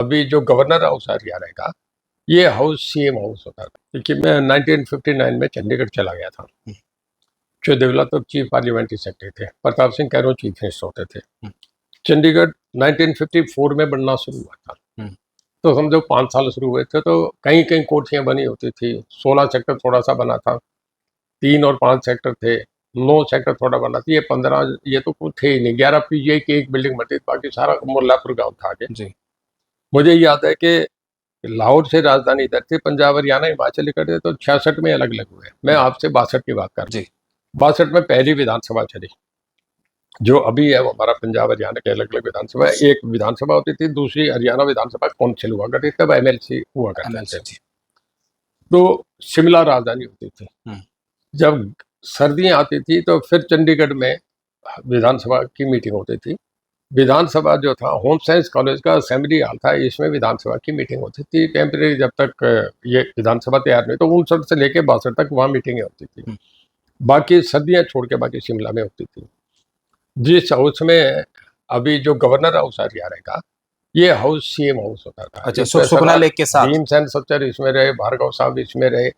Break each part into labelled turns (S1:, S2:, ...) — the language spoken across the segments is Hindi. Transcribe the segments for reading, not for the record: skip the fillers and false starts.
S1: अभी जो गवर्नर हाउस हरियाणा का, ये हाउस सीएम हाउस होता था। क्योंकि मैं 1959 में चंडीगढ़ चला गया था। जो देवला तब चीफ पार्लियामेंट्री सेक्रेटरी थे, प्रताप सिंह कैरों चीफ मिनिस्टर होते थे। चंडीगढ़ 1954 में बनना शुरू हुआ था। तो समझो 5 साल शुरू हुए थे, तो कहीं कहीं कोठियां बनी होती थी। 16 सेक्टर थोड़ा सा बना था, 3 और 5 सेक्टर थे, 9 सेक्टर थोड़ा बना था, ये 15 ये तो कुछ थे ही नहीं। 11 पीजीआई की एक बिल्डिंग बनती थी, बाकी सारा मुल्लापुर गाँव था आगे।
S2: जी।
S1: मुझे याद है कि लाहौर से राजधानी इधर थी, पंजाब हरियाणा हिमाचल इकट्ठे, तो 66 में अलग अलग हुए। मैं आपसे 62 की बात कर रहा हूँ। 62 में पहली विधानसभा चली, जो अभी है वो हमारा पंजाब हरियाणा के अलग अलग विधानसभा है। एक विधानसभा होती थी, दूसरी हरियाणा विधानसभा काउंसिल हुआ करती, तब एमएलसी हुआ करते थे। तो शिमला राजधानी होती थी। जब सर्दियां आती थी तो फिर चंडीगढ़ में विधानसभा की मीटिंग होती थी। विधानसभा जो था, होम साइंस कॉलेज का असेंबली हॉल था, इसमें विधानसभा की मीटिंग होती थी टेम्परेरी। जब तक ये विधानसभा तैयार नहीं, तो 59 से लेकर 62 तक वहाँ मीटिंगें होती थी। बाकी सर्दियां छोड़ के बाकी शिमला में होती थी। जिस हाउस में अभी जो गवर्नर हाउस हरियाणा का, ये हाउस सीएम हाउस होता था।
S2: अच्छा, सुखना लेक के साथ
S1: भीमसेन सच्चर इसमें रहे, भार्गव साहब इसमें रहे।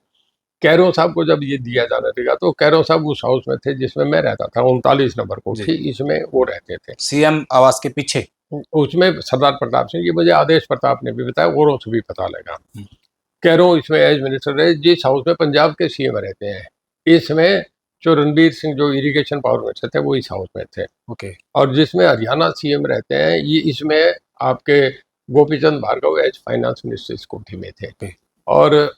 S1: कैरों साहब को जब ये दिया जाने लगा, तो कैरों साहब उस हाउस में थे जिसमें मैं रहता था, 39 नंबर कोठी, इसमें वो रहते थे
S2: सीएम आवास के पीछे।
S1: उसमें सरदार प्रताप सिंह, ये मुझे आदेश प्रताप ने भी बताया, औरों से भी पता लगा। कैरों इसमें एज मिनिस्टर रहे। जिस हाउस में पंजाब के सीएम रहते हैं, इसमें जो रणबीर सिंह जो इरिगेशन पावर मिनिस्टर थे, वो इस हाउस में थे। और जिसमें हरियाणा सीएम रहते हैं, ये इसमें आपके Gopichand Bhargava as finance minister इस कोठी में थे। और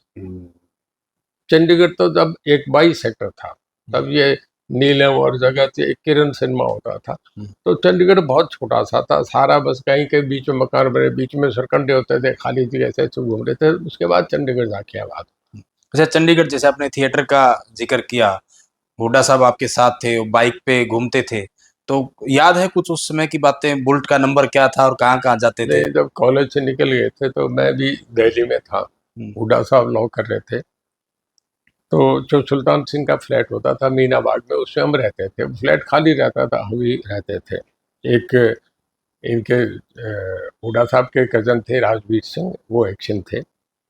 S1: चंडीगढ़ तो जब एक 22 सेक्टर था, तब ये नीलम और जगह किरण सिनेमा होता था। तो चंडीगढ़ बहुत छोटा सा था, सारा बस कहीं के बीच में मकान बने, बीच में सरकंडे होते थे, खाली थी, ऐसे घूम रहे थे। उसके बाद चंडीगढ़ जाके आबाद।
S2: अच्छा, चंडीगढ़ जैसे आपने थिएटर का जिक्र किया, हुड्डा साहब आपके साथ थे, बाइक पे घूमते थे, तो याद है कुछ उस समय की बातें? बुलेट का नंबर क्या था और कहाँ कहाँ जाते थे?
S1: जब कॉलेज से निकल गए थे तो मैं भी दिल्ली में था, हुड्डा साहब लॉ कर रहे थे। तो जो सुल्तान सिंह का फ्लैट होता था मीना बाग में, उसमें हम रहते थे। फ्लैट खाली रहता था, हम ही रहते थे। एक इनके हुड्डा साहब के कजन थे राजवीर सिंह, वो एक्शन थे।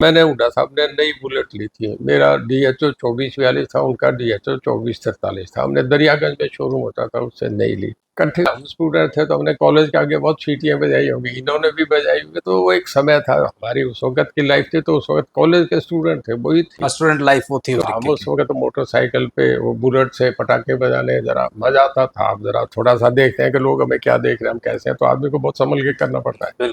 S1: मैंने हुड्डा साहब ने नई बुलेट ली थी, मेरा DHO 2442 था, उनका DHO 2443 था। हमने दरियागंज में शोरूम होता था, उससे नई ली। इकट्ठे हम स्टूडेंट थे, तो हमने कॉलेज के आगे बहुत सीटियाँ बजाई होंगी, इन्होंने भी बजाई होंगी। तो वो एक समय था, हमारी उस वक्त की लाइफ थी। तो उस वक्त कॉलेज के स्टूडेंट थे, वही थी
S2: स्टूडेंट लाइफ वो थी।
S1: तो हम उस वक्त मोटरसाइकिल पे वो बुलेट से पटाखे बजाने जरा मजा आता था। आप जरा थोड़ा सा देखते हैं कि लोग हमें क्या देख रहे हैं, हम कैसे हैं, तो आदमी को बहुत संभल के करना पड़ता है।